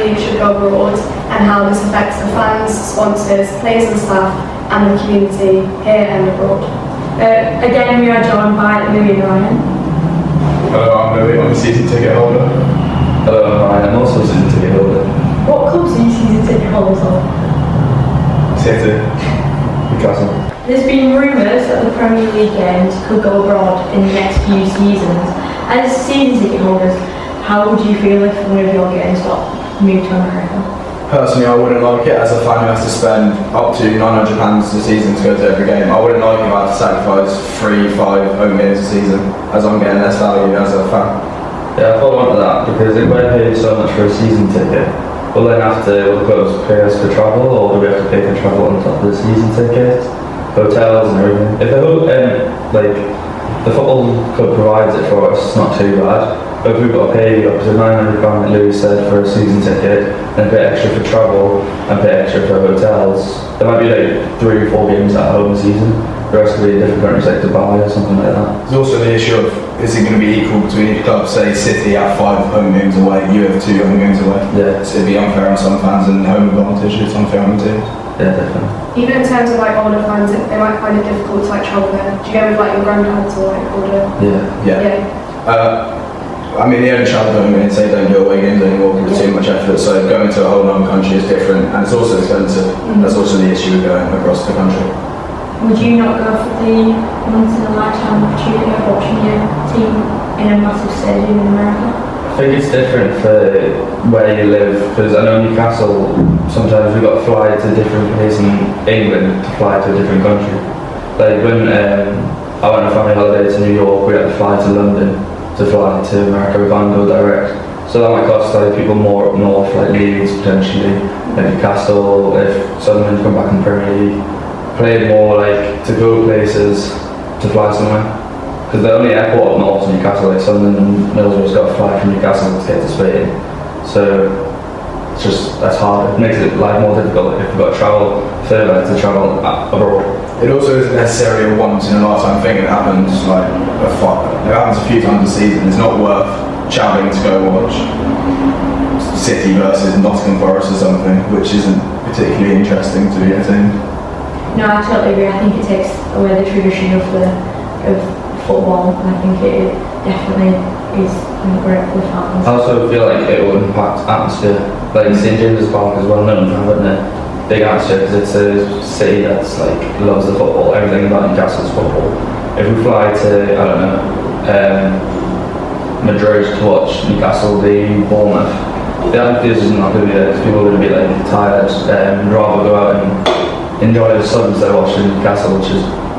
League should go abroad and how this affects the fans, sponsors, players and staff and the community here and abroad. Again, we are joined by Louis and Ryan. Hello, I'm Louis, I'm a season ticket holder. Hello, I'm Ryan, I'm also a season ticket holder. What clubs are you season ticket holders of? City. Newcastle. There's been rumours that the Premier League games could go abroad in the next few seasons. As season ticket holders, how would you feel if one of your games got moved to America? Personally, I wouldn't like it. As a fan who has to spend up to £900 a season to go to every game, I wouldn't like it if I had to sacrifice 3-5 home games a season, as I'm getting less value as a fan. Yeah, I follow on to that because if we're paying so much for a season ticket, we'll then have to, will the clubs pay us for travel, or do we have to pay for travel on top of the season ticket, hotels and everything? If the football club provides it for us, it's not too bad. But if we've got to pay up to £900, like Louis said, for a season ticket, then pay extra for travel and pay extra for hotels, there might be like 3 or 4 games at home a season. The rest will be in different countries like Dubai or something like that. There's also the issue of, is it going to be equal between each club? Say City have 5 home games away, you have 2 home games away. Yeah. So it'd be unfair on some fans, and home advantage, it's unfair on teams. Yeah, definitely. Even in terms of like older fans, they might find it difficult to like travel there. Do you go with like your granddads or like older? Yeah. I mean, the only travel home games, they don't do away games anymore because it's too much effort. So going to a whole other country is different, and it's also expensive. That's also the issue with going across the country. Would you not go for the once in a lifetime opportunity of watching your team in a massive stadium in America? I think it's different for where you live, because I know Newcastle, sometimes we've got to fly to different places in England to fly to a different country. Like when I went on a family holiday to New York, we had to fly to London to fly to America. We can't go direct. So that might cost like people more up north, like Leeds potentially, like Newcastle, if Sunderland come back in the Premier League, play more like to go places to fly somewhere. Because the only airport up north is Newcastle, like Sunderland and Middlesbrough's got to fly from Newcastle to get to Spain. So it's just, that's hard. It makes it life more difficult if you've got to travel further to travel abroad. It also isn't necessarily a once in a lifetime thing. It happens like it happens a few times a season. It's not worth travelling to go watch City versus Nottingham Forest or something, which isn't particularly interesting to be entertained. No, I totally agree. I think it takes away the tradition of football, and I think it definitely is great for the fans. I also feel like it will impact atmosphere. Like St James's Park is well known for having a big atmosphere because it's a city that's like loves the football. Everything about Newcastle's football. If we fly to, I don't know, Madrid to watch Newcastle v Bournemouth, the atmosphere is not going to be there because people are going to be like tired. Rather go out and enjoy the sun instead of watching Newcastle, which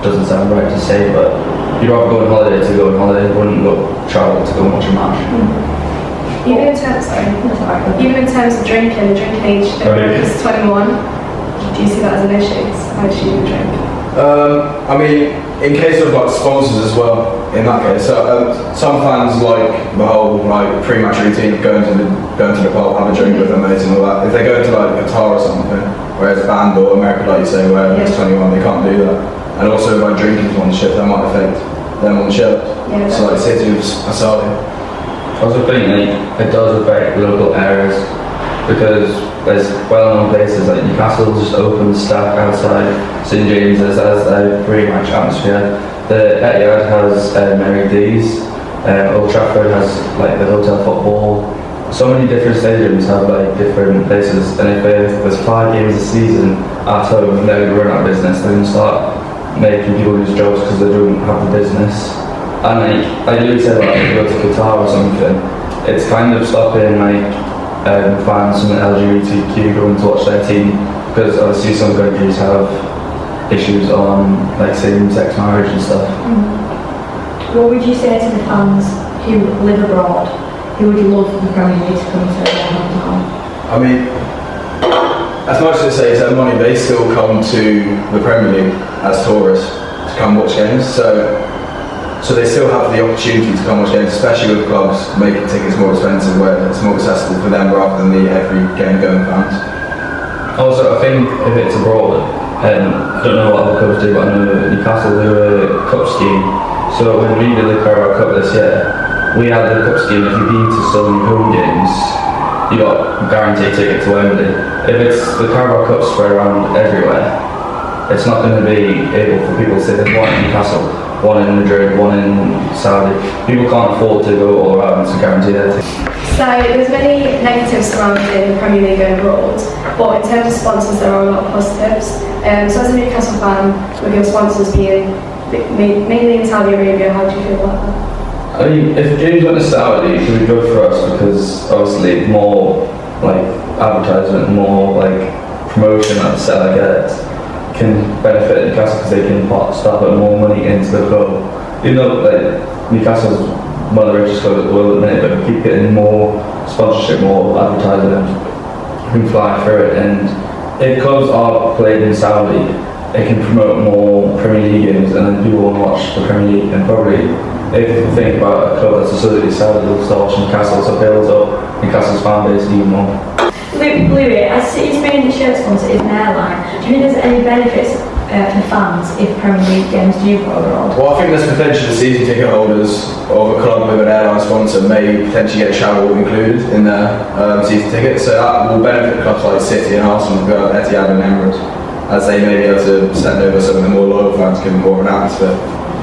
doesn't sound right to say, but you'd rather go on holiday to go on holiday, you wouldn't go travel to go and watch a match. Even in terms of drinking, the drinking age is 21. Do you see that as an issue? How do you drink? I mean, in case of like sponsors as well, in that case, some fans like the whole like pre-match routine of going to the pub, have a drink with their mates and all that. If they go to like Qatar or something, whereas band or America, like you say, where it's 21, they can't do that. And also by drinking on the ship, that might affect them on the ship. Yeah, so like City of Asahi. I also think like, it does affect local areas because there's well-known places like Newcastle just open stack outside St James's as a pre-match atmosphere. The Etihad has Mary D's, Old Trafford has like the Hotel Football. So many different stadiums have like different places, and if there's 5 games a season at home, they're going to run out of business. They're going to start making people lose jobs because they don't have the business. And like Louis said, like if you go to Qatar or something, it's kind of stopping like fans from the LGBTQ going to watch their team because obviously some countries have issues on like same-sex marriage and stuff. What would you say to the fans who live abroad, who would love the Premier League to come to their hometown? I mean, as much as they save their money, they still come to the Premier League as tourists to come watch games. So they still have the opportunity to come watch games, especially with clubs making tickets more expensive, where it's more accessible for them rather than the every game going fans. Also, I think if it's abroad, I don't know what other clubs do, but I know Newcastle do a cup scheme. So when we did the Carabao Cup this year, we had the cup scheme. If you've been to so many home games, you got guaranteed ticket to Wembley. If it's the Carabao Cup spread around everywhere, it's not going to be able for people to say there's one in Newcastle, one in Madrid, one in Saudi. People can't afford to go all around to guarantee their ticket. So there's many negatives surrounding the Premier League going abroad, but in terms of sponsors there are a lot of positives. So as a Newcastle fan, with your sponsors being mainly in Saudi Arabia, how do you feel about that? I mean, if games went to Saudi, it would be good for us because obviously more like advertisement, more like promotion that the seller gets can benefit Newcastle because they can start putting more money into the club. You know, like Newcastle's one of the richest clubs in the world at the minute, but we keep getting more sponsorship, more advertising, we can fly through it. And if clubs are played in Saudi, it can promote more Premier League games, and then people will watch the Premier League. And probably, if you think about a club that's associated with Saudi, they'll start watching Newcastle, so it builds up Newcastle's fan base even more. Louis, as City's main shirt sponsor is an airline, do you think there's any benefits for fans if Premier League games do go abroad? Well, I think there's potentially season ticket holders of a club with an airline sponsor may potentially get travel included in their season tickets, so that will benefit clubs like City and Arsenal who have Etihad and Emirates, as they may be able to send over some of the more loyal fans, give them more of an atmosphere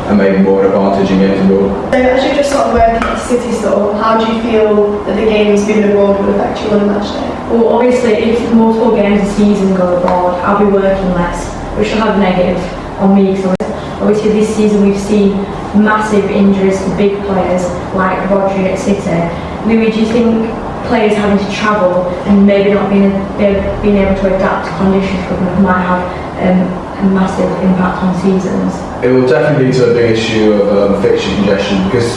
and maybe more of an advantage in games abroad. So as you just sort of work at the City store, how do you feel that the games being abroad will affect you on a match day? Well, obviously, if multiple games a season go abroad, I'll be working less, which will have a negative on me. So obviously, this season we've seen massive injuries to big players like Rodri at City. Louis, do you think players having to travel and maybe not being able to adapt to conditions might have a massive impact on seasons? It will definitely lead to a big issue of fixture congestion because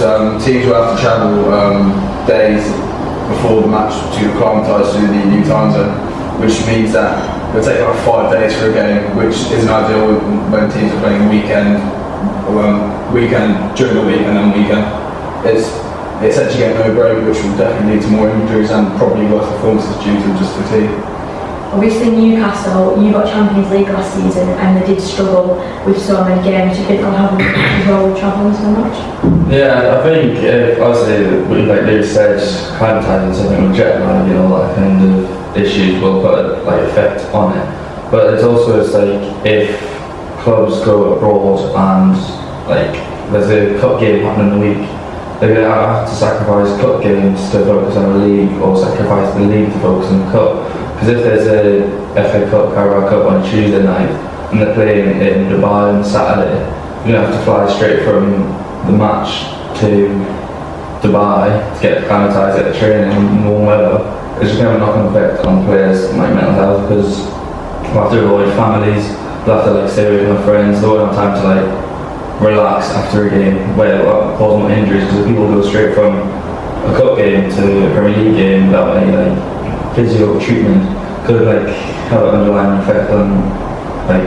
teams will have to travel days before the match to acclimatise to the new time zone, which means that it'll take like 5 days for a game, which isn't ideal when teams are playing weekend during the week and then weekend. It's essentially getting no break, which will definitely lead to more injuries and probably worse performances due to just fatigue. Obviously Newcastle, you got Champions League last season and they did struggle with so many games. Do you think they'll have as well with travelling so much? Yeah, I think obviously, like Lou said, advertising something with jet lag, you know, that kind of issues will put a effect on it. But it's also like if clubs go abroad and like there's a cup game happening in the week, they're going to have to sacrifice cup games to focus on the league or sacrifice the league to focus on the cup. Because if there's a FA Cup, Carabao Cup on a Tuesday night and they're playing in Dubai on Saturday, you're going to have to fly straight from the match to Dubai to get acclimatised at the training in warm weather. It's just going to have a knock-on effect on players' like mental health because they'll have to avoid families, they'll have to like stay away from their friends, they won't have time to like relax after a game where it'll cause more injuries because people go straight from a cup game to a Premier League game without any like physio treatment could like have an underlying effect on like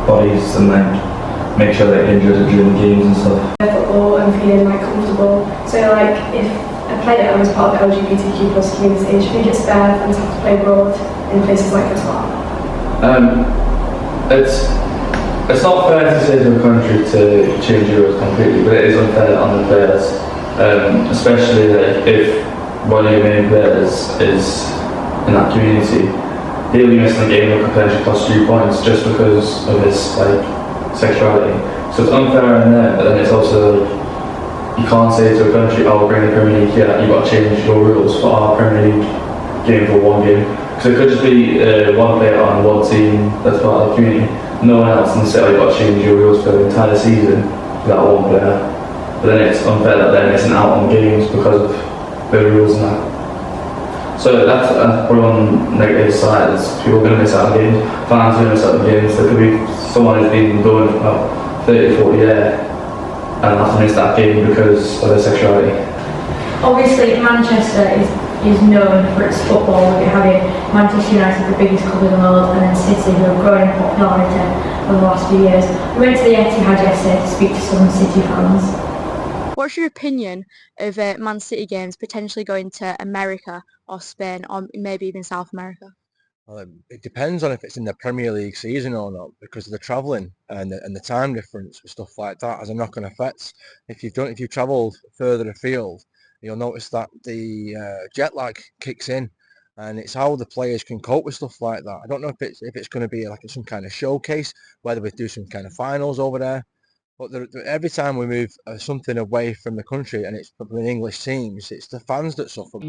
bodies and like make sure they're injured during games and stuff. Football and feeling like comfortable. So like if a player was part of the LGBTQ plus community, do you think it's fair for them to have to play abroad in places like Qatar? It's not fair to say to a country to change Euros completely, but it is unfair on the players, especially like if one of your main players is in that community, he'll be missing a game that could potentially cost you points just because of his like sexuality. So it's unfair in there, but then it's also like you can't say to a country, "Oh, we're bringing the Premier League here, you've got to change your rules for our Premier League game for one game." So it could just be one player on one team that's part of the community. No one else can say, "Oh, you've got to change your rules for the entire season for that one player." But then it's unfair that they're missing out on games because of the rules and that. So that's one negative side, is people are going to miss out on games, fans are going to miss out on games. There could be someone who's been going for about 30, 40 years and have to miss that game because of their sexuality. Obviously Manchester is known for its football, with having Manchester United, the biggest club in the world, and then City, who have grown in popularity over the last few years. We went to the Etihad yesterday to speak to some City fans. What's your opinion of Man City games potentially going to America or Spain or maybe even South America? Well, it depends on if it's in the Premier League season or not, because of the travelling and the time difference and stuff like that has a knock-on effect. If you've travelled further afield, you'll notice that the jet lag kicks in, and it's how the players can cope with stuff like that. I don't know if it's going to be like some kind of showcase, whether we do some kind of finals over there. But every time we move something away from the country and it's from English teams, it's the fans that suffer.